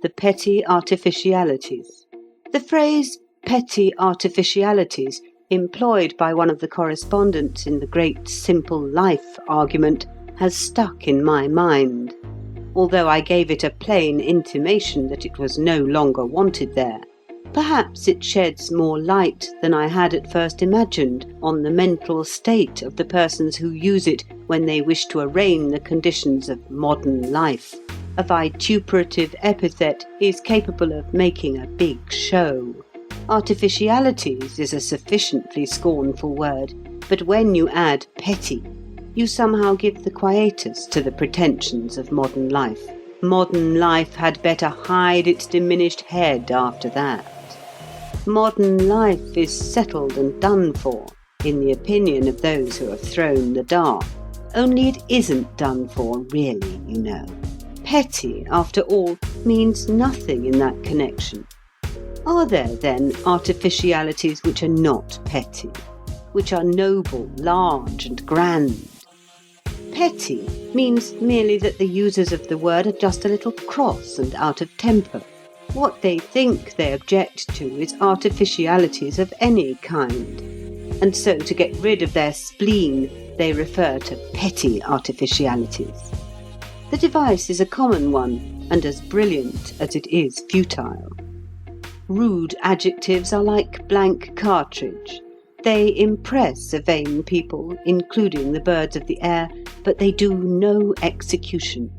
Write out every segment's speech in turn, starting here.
the petty artificialities. The phrase petty artificialities, employed by one of the correspondents in the great simple life argument, has stuck in my mind, although I gave it a plain intimation that it was no longer wanted there. Perhaps it sheds more light than I had at first imagined on the mental state of the persons who use it when they wish to arraign the conditions of modern life. A vituperative epithet is capable of making a big show. Artificialities is a sufficiently scornful word, but when you add petty, you somehow give the quietus to the pretensions of modern life. Modern life had better hide its diminished head after that. Modern life is settled and done for, in the opinion of those who have thrown the dart. Only it isn't done for, really, you know. Petty, after all, means nothing in that connection. Are there, then, artificialities which are not petty, which are noble, large, and grand? Petty means merely that the users of the word are just a little cross and out of temper. What they think they object to is artificialities of any kind, and so to get rid of their spleen they refer to petty artificialities. The device is a common one, and as brilliant as it is futile. Rude adjectives are like blank cartridge. They impress a vain people, including the birds of the air, but they do no execution.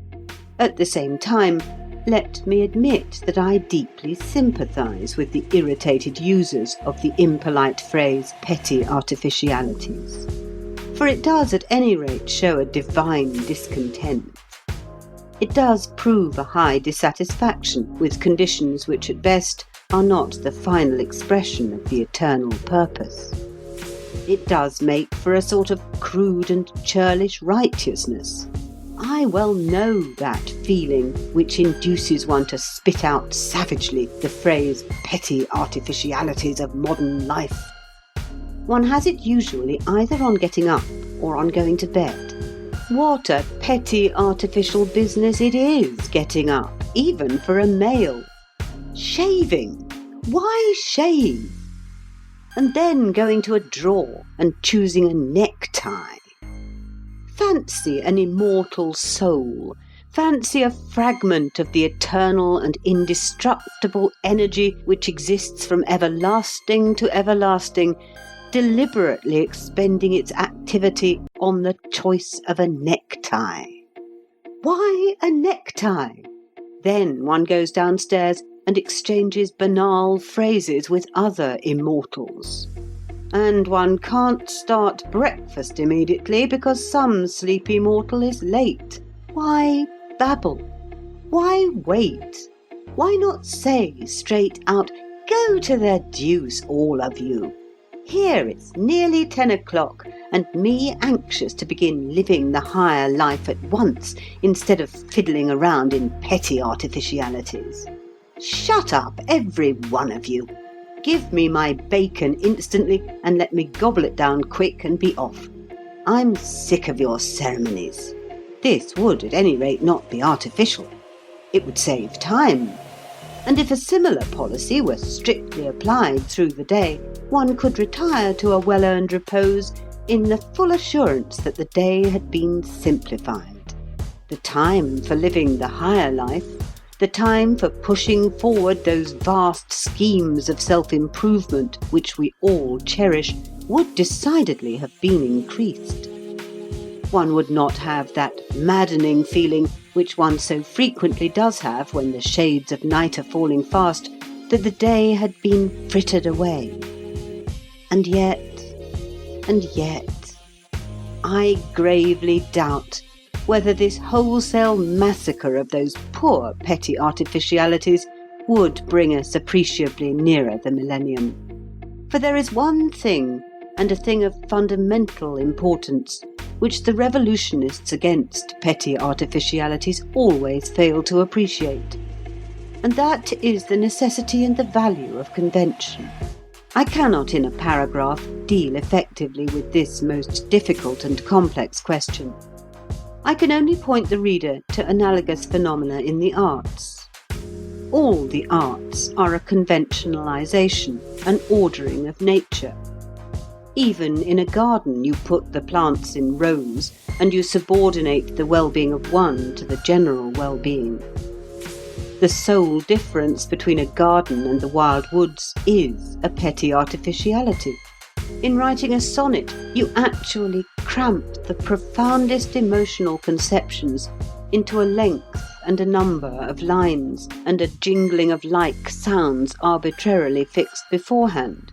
At the same time, let me admit that I deeply sympathise with the irritated users of the impolite phrase petty artificialities, for it does at any rate show a divine discontent. It does prove a high dissatisfaction with conditions which at best are not the final expression of the eternal purpose. It does make for a sort of crude and churlish righteousness. I well know that feeling which induces one to spit out savagely the phrase petty artificialities of modern life. One has it usually either on getting up or on going to bed. What a petty artificial business it is getting up, even for a male. Shaving. Why shave? And then going to a drawer and choosing a necktie. Fancy an immortal soul. Fancy a fragment of the eternal and indestructible energy which exists from everlasting to everlasting, deliberately expending its activity on the choice of a necktie. Why a necktie? Then one goes downstairs and exchanges banal phrases with other immortals. And one can't start breakfast immediately because some sleepy mortal is late. Why babble? Why wait? Why not say straight out, "Go to the deuce, all of you. Here it's nearly 10 o'clock, and me anxious to begin living the higher life at once, instead of fiddling around in petty artificialities. Shut up, every one of you. Give me my bacon instantly, and let me gobble it down quick and be off. I'm sick of your ceremonies." This would, at any rate, not be artificial. It would save time. And if a similar policy were strictly applied through the day, one could retire to a well-earned repose in the full assurance that the day had been simplified. The time for living the higher life, the time for pushing forward those vast schemes of self-improvement which we all cherish, would decidedly have been increased. One would not have that maddening feeling which one so frequently does have when the shades of night are falling fast, that the day had been frittered away. And yet, I gravely doubt whether this wholesale massacre of those poor petty artificialities would bring us appreciably nearer the millennium. For there is one thing, and a thing of fundamental importance, which the revolutionists against petty artificialities always fail to appreciate, and that is the necessity and the value of convention. I cannot in a paragraph deal effectively with this most difficult and complex question. I can only point the reader to analogous phenomena in the arts. All the arts are a conventionalization, an ordering of nature. Even in a garden you put the plants in rows and you subordinate the well-being of one to the general well-being. The sole difference between a garden and the wild woods is a petty artificiality. In writing a sonnet, you actually cramped the profoundest emotional conceptions into a length and a number of lines and a jingling of like sounds arbitrarily fixed beforehand.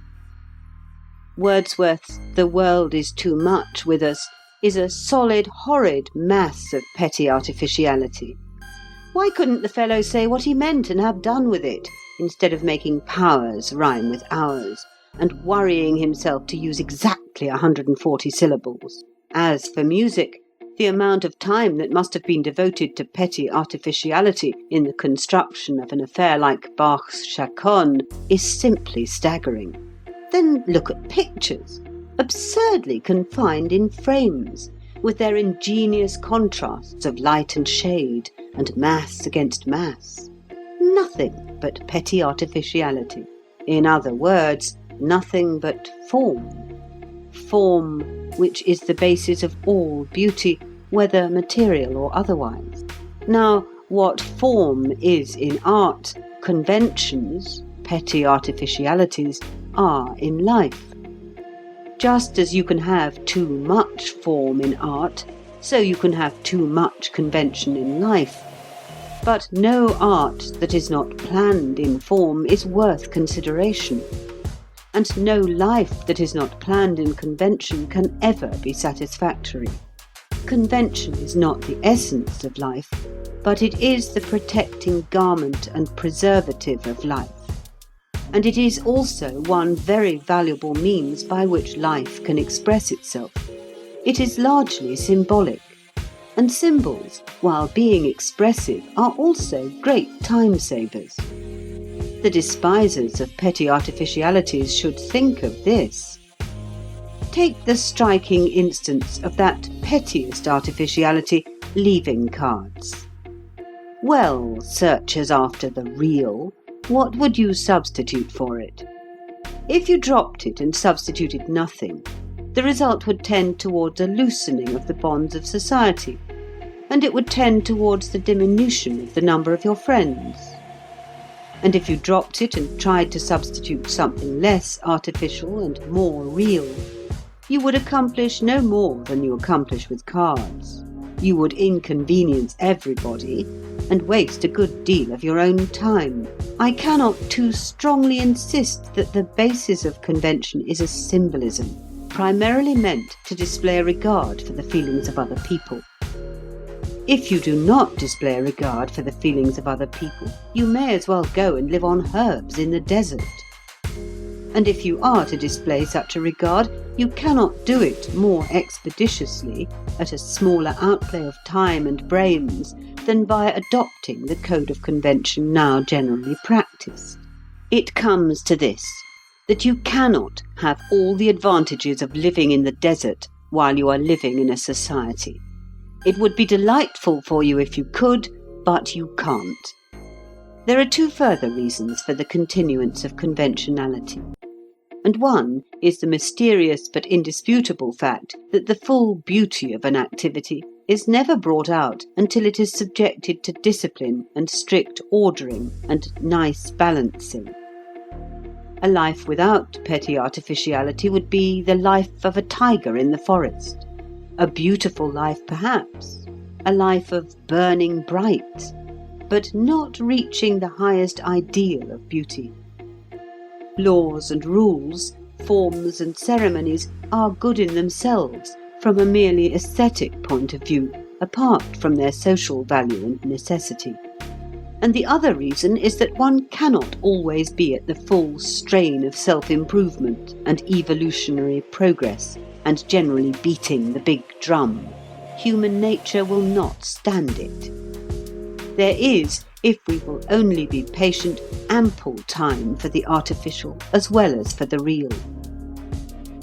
Wordsworth's "The world is too much with us" is a solid, horrid mass of petty artificiality. Why couldn't the fellow say what he meant and have done with it, instead of making powers rhyme with hours, and worrying himself to use exactly 140 syllables? As for music, the amount of time that must have been devoted to petty artificiality in the construction of an affair like Bach's Chaconne is simply staggering. Then look at pictures, absurdly confined in frames, with their ingenious contrasts of light and shade, and mass against mass. Nothing but petty artificiality. In other words, nothing but form. Form, which is the basis of all beauty, whether material or otherwise. Now, what form is in art, conventions, petty artificialities, are in life. Just as you can have too much form in art, so you can have too much convention in life. But no art that is not planned in form is worth consideration. And no life that is not planned in convention can ever be satisfactory. Convention is not the essence of life, but it is the protecting garment and preservative of life. And it is also one very valuable means by which life can express itself. It is largely symbolic, and symbols, while being expressive, are also great time-savers. The despisers of petty artificialities should think of this. Take the striking instance of that pettiest artificiality, leaving cards. Well, searchers after the real, what would you substitute for it? If you dropped it and substituted nothing, the result would tend towards a loosening of the bonds of society, and it would tend towards the diminution of the number of your friends. And if you dropped it and tried to substitute something less artificial and more real, you would accomplish no more than you accomplish with cards. You would inconvenience everybody and waste a good deal of your own time. I cannot too strongly insist that the basis of convention is a symbolism, primarily meant to display a regard for the feelings of other people. If you do not display a regard for the feelings of other people, you may as well go and live on herbs in the desert. And if you are to display such a regard, you cannot do it more expeditiously, at a smaller outlay of time and brains, than by adopting the code of convention now generally practised. It comes to this, that you cannot have all the advantages of living in the desert while you are living in a society. It would be delightful for you if you could, but you can't. There are two further reasons for the continuance of conventionality. And one is the mysterious but indisputable fact that the full beauty of an activity is never brought out until it is subjected to discipline and strict ordering and nice balancing. A life without petty artificiality would be the life of a tiger in the forest. A beautiful life, perhaps, a life of burning bright, but not reaching the highest ideal of beauty. Laws and rules, forms and ceremonies are good in themselves from a merely aesthetic point of view, apart from their social value and necessity. And the other reason is that one cannot always be at the full strain of self-improvement and evolutionary progress, and generally beating the big drum. Human nature will not stand it. There is, if we will only be patient, ample time for the artificial as well as for the real.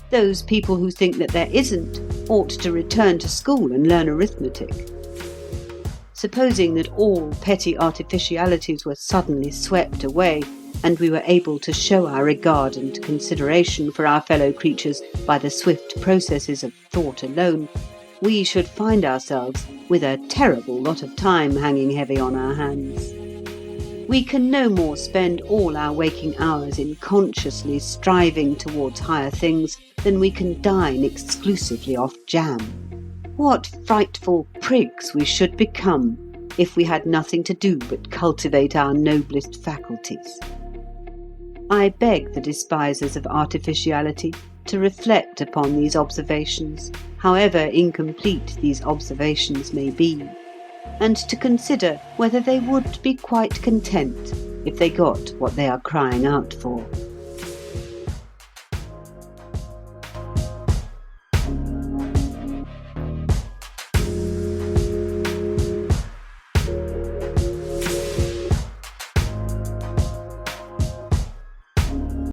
Those people who think that there isn't ought to return to school and learn arithmetic. supposing that all petty artificialities were suddenly swept away, and we were able to show our regard and consideration for our fellow creatures by the swift processes of thought alone, we should find ourselves with a terrible lot of time hanging heavy on our hands. We can no more spend all our waking hours in consciously striving towards higher things than we can dine exclusively off jam. What frightful prigs we should become if we had nothing to do but cultivate our noblest faculties. I beg the despisers of artificiality to reflect upon these observations, however incomplete these observations may be, and to consider whether they would be quite content if they got what they are crying out for.